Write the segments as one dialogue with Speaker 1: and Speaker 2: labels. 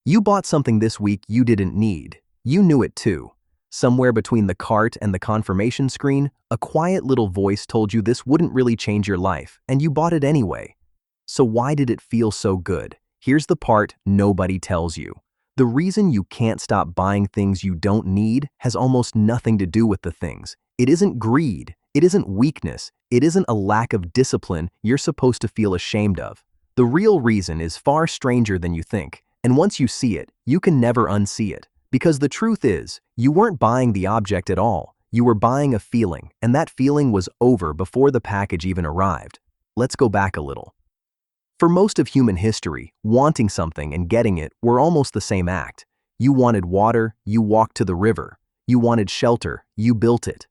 Speaker 1: You bought something this week you didn't need. You knew it too. Somewhere between the cart and the confirmation screen, a quiet little voice told you this wouldn't really change your life, and you bought it anyway. So why did it feel so good? Here's the part nobody tells you. The reason you can't stop buying things you don't need has almost nothing to do with the things. It isn't greed. It isn't weakness. It isn't a lack of discipline you're supposed to feel ashamed of. The real reason is far stranger than you think. And once you see it, you can never unsee it. Because the truth is, you weren't buying the object at all. You were buying a feeling, and that feeling was over before the package even arrived. Let's go back a little. For most of human history, wanting something and getting it were almost the same act. You wanted water, you walked to the river. You wanted shelter, you built it.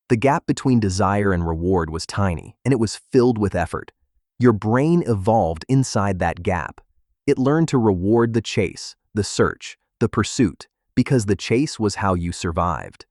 Speaker 1: The gap between desire and reward was tiny, and it was filled with effort. Your brain evolved inside that gap. It learned to reward the chase, the search, the pursuit, because the chase was how you survived.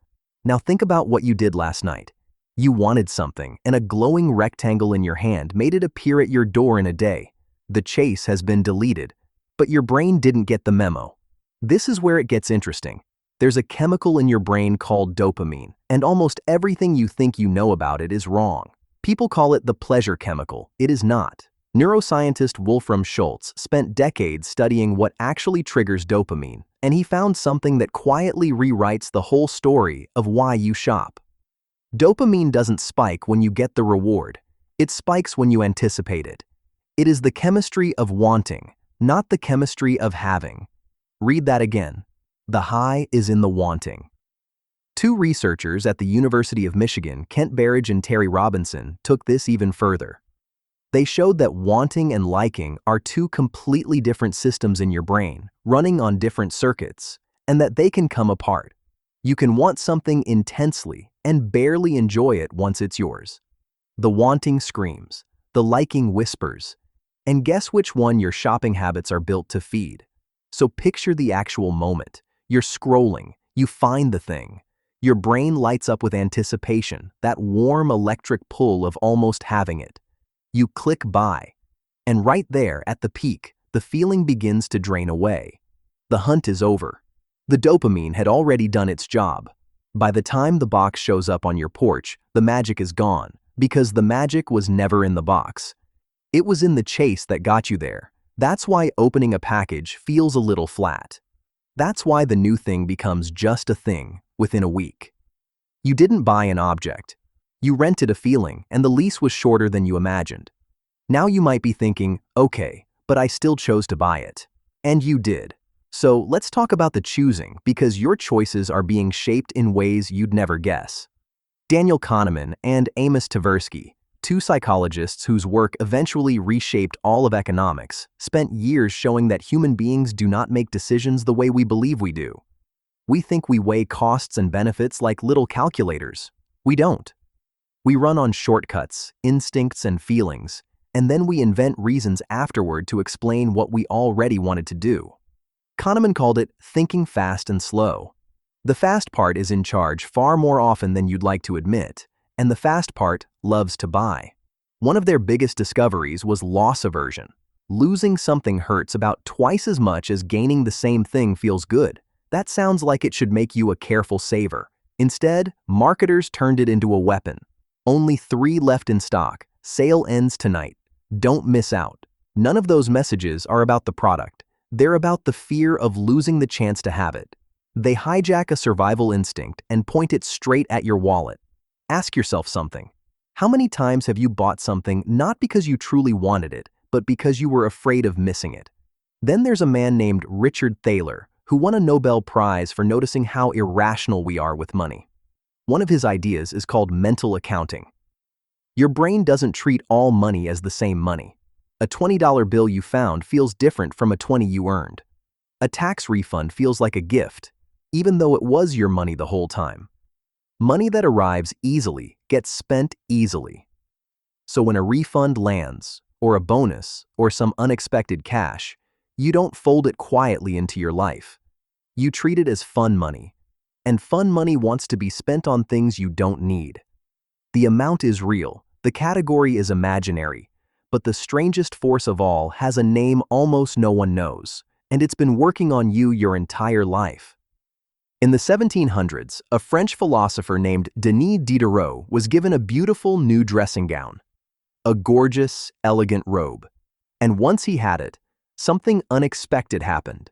Speaker 1: Now think about what you did last night. You wanted something, and a glowing rectangle in your hand made it appear at your door in a day. The chase has been deleted, but your brain didn't get the memo. This is where it gets interesting. There's a chemical in your brain called dopamine, and almost everything you think you know about it is wrong. People call it the pleasure chemical. It is not. Neuroscientist Wolfram Schultz spent decades studying what actually triggers dopamine, and he found something that quietly rewrites the whole story of why you shop. Dopamine doesn't spike when you get the reward. It spikes when you anticipate it. It is the chemistry of wanting, not the chemistry of having. Read that again. The high is in the wanting. Two researchers at the University of Michigan, Kent Berridge and Terry Robinson, took this even further. They showed that wanting and liking are two completely different systems in your brain, running on different circuits, and that they can come apart. You can want something intensely and barely enjoy it once it's yours. The wanting screams, the liking whispers, and guess which one your shopping habits are built to feed. So picture the actual moment. You're scrolling, you find the thing. Your brain lights up with anticipation, that warm electric pull of almost having it. You click buy, and right there at the peak, the feeling begins to drain away. The hunt is over. The dopamine had already done its job. By the time the box shows up on your porch, the magic is gone, because the magic was never in the box. It was in the chase that got you there. That's why opening a package feels a little flat. That's why the new thing becomes just a thing within a week. You didn't buy an object. You rented a feeling, and the lease was shorter than you imagined. Now you might be thinking, okay, but I still chose to buy it. And you did. So let's talk about the choosing, because your choices are being shaped in ways you'd never guess. Daniel Kahneman and Amos Tversky, two psychologists whose work eventually reshaped all of economics, spent years showing that human beings do not make decisions the way we believe we do. We think we weigh costs and benefits like little calculators. We don't. We run on shortcuts, instincts, and feelings, and then we invent reasons afterward to explain what we already wanted to do. Kahneman called it thinking fast and slow. The fast part is in charge far more often than you'd like to admit, and the fast part loves to buy. One of their biggest discoveries was loss aversion. Losing something hurts about twice as much as gaining the same thing feels good. That sounds like it should make you a careful saver. Instead, marketers turned it into a weapon. Only 3 left in stock. Sale ends tonight. Don't miss out. None of those messages are about the product. They're about the fear of losing the chance to have it. They hijack a survival instinct and point it straight at your wallet. Ask yourself something. How many times have you bought something not because you truly wanted it, but because you were afraid of missing it? Then there's a man named Richard Thaler, who won a Nobel Prize for noticing how irrational we are with money. One of his ideas is called mental accounting. Your brain doesn't treat all money as the same money. A $20 bill you found feels different from a 20 you earned. A tax refund feels like a gift, even though it was your money the whole time. Money that arrives easily gets spent easily. So when a refund lands, or a bonus, or some unexpected cash, you don't fold it quietly into your life. You treat it as fun money. And fun money wants to be spent on things you don't need. The amount is real, the category is imaginary, but the strangest force of all has a name almost no one knows, and it's been working on you your entire life. In the 1700s, a French philosopher named Denis Diderot was given a beautiful new dressing gown, a gorgeous, elegant robe. And once he had it, something unexpected happened.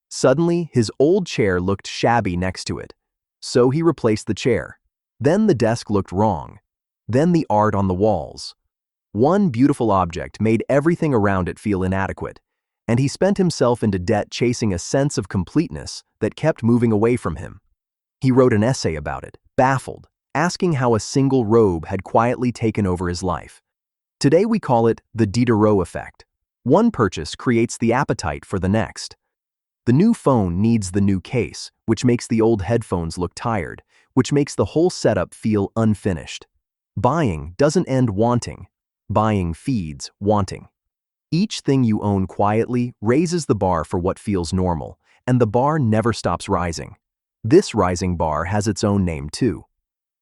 Speaker 1: Suddenly, his old chair looked shabby next to it, so he replaced the chair. Then the desk looked wrong. Then the art on the walls. One beautiful object made everything around it feel inadequate, and he spent himself into debt chasing a sense of completeness that kept moving away from him. He wrote an essay about it, baffled, asking how a single robe had quietly taken over his life. Today we call it the Diderot effect. One purchase creates the appetite for the next. The new phone needs the new case, which makes the old headphones look tired, which makes the whole setup feel unfinished. Buying doesn't end wanting. Buying feeds wanting. Each thing you own quietly raises the bar for what feels normal, and the bar never stops rising. This rising bar has its own name too.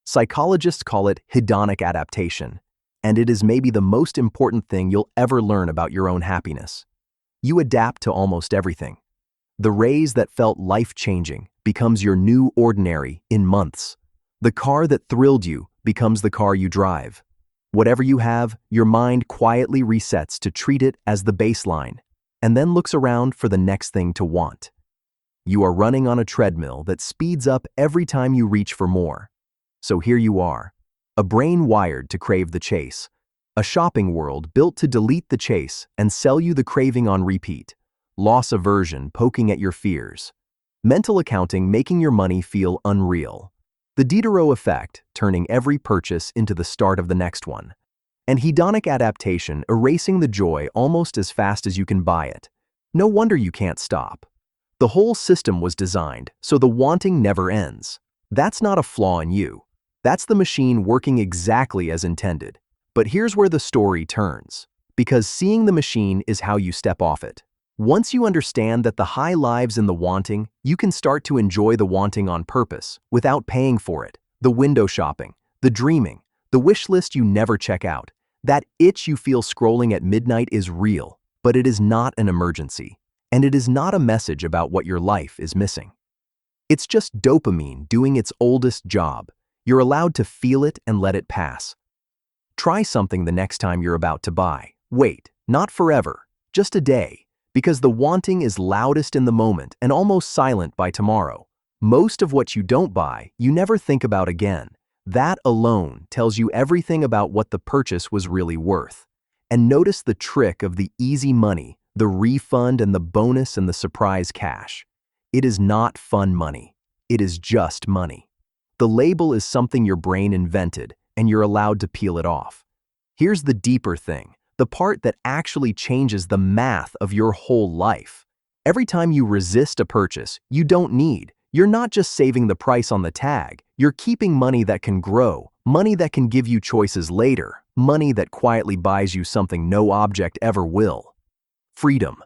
Speaker 1: Psychologists call it hedonic adaptation, and it is maybe the most important thing you'll ever learn about your own happiness. You adapt to almost everything. The raise that felt life-changing becomes your new ordinary in months. The car that thrilled you becomes the car you drive. Whatever you have, your mind quietly resets to treat it as the baseline, and then looks around for the next thing to want. You are running on a treadmill that speeds up every time you reach for more. So here you are, a brain wired to crave the chase, a shopping world built to delete the chase and sell you the craving on repeat. Loss aversion poking at your fears. Mental accounting making your money feel unreal. The Diderot effect turning every purchase into the start of the next one. And hedonic adaptation erasing the joy almost as fast as you can buy it. No wonder you can't stop. The whole system was designed so the wanting never ends. That's not a flaw in you. That's the machine working exactly as intended. But here's where the story turns. Because seeing the machine is how you step off it. Once you understand that the high lives in the wanting, you can start to enjoy the wanting on purpose, without paying for it. The window shopping, the dreaming, the wish list you never check out. That itch you feel scrolling at midnight is real, but it is not an emergency. And it is not a message about what your life is missing. It's just dopamine doing its oldest job. You're allowed to feel it and let it pass. Try something the next time you're about to buy. Wait, not forever, just a day. Because the wanting is loudest in the moment and almost silent by tomorrow. Most of what you don't buy, you never think about again. That alone tells you everything about what the purchase was really worth. And notice the trick of the easy money, the refund and the bonus and the surprise cash. It is not fun money. It is just money. The label is something your brain invented, and you're allowed to peel it off. Here's the deeper thing. The part that actually changes the math of your whole life. Every time you resist a purchase you don't need, you're not just saving the price on the tag, you're keeping money that can grow, money that can give you choices later, money that quietly buys you something no object ever will. Freedom.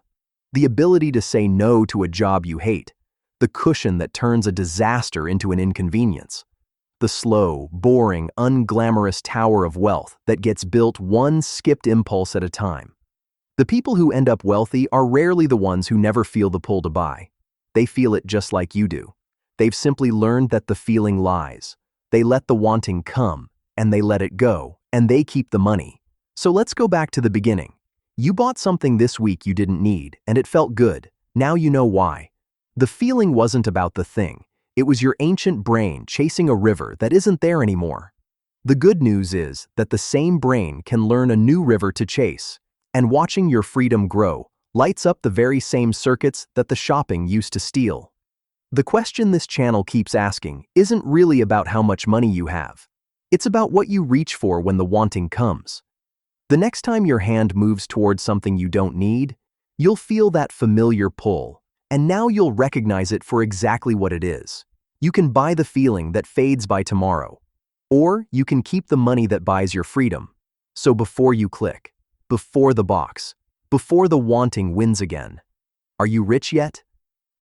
Speaker 1: The ability to say no to a job you hate. The cushion that turns a disaster into an inconvenience. The slow, boring, unglamorous tower of wealth that gets built one skipped impulse at a time. The people who end up wealthy are rarely the ones who never feel the pull to buy. They feel it just like you do. They've simply learned that the feeling lies. They let the wanting come, and they let it go, and they keep the money. So let's go back to the beginning. You bought something this week you didn't need, and it felt good. Now you know why. The feeling wasn't about the thing. It was your ancient brain chasing a river that isn't there anymore. The good news is that the same brain can learn a new river to chase, and watching your freedom grow lights up the very same circuits that the shopping used to steal. The question this channel keeps asking isn't really about how much money you have. It's about what you reach for when the wanting comes. The next time your hand moves towards something you don't need, you'll feel that familiar pull. And now you'll recognize it for exactly what it is. You can buy the feeling that fades by tomorrow, or you can keep the money that buys your freedom. So before you click, before the box, before the wanting wins again, are you rich yet?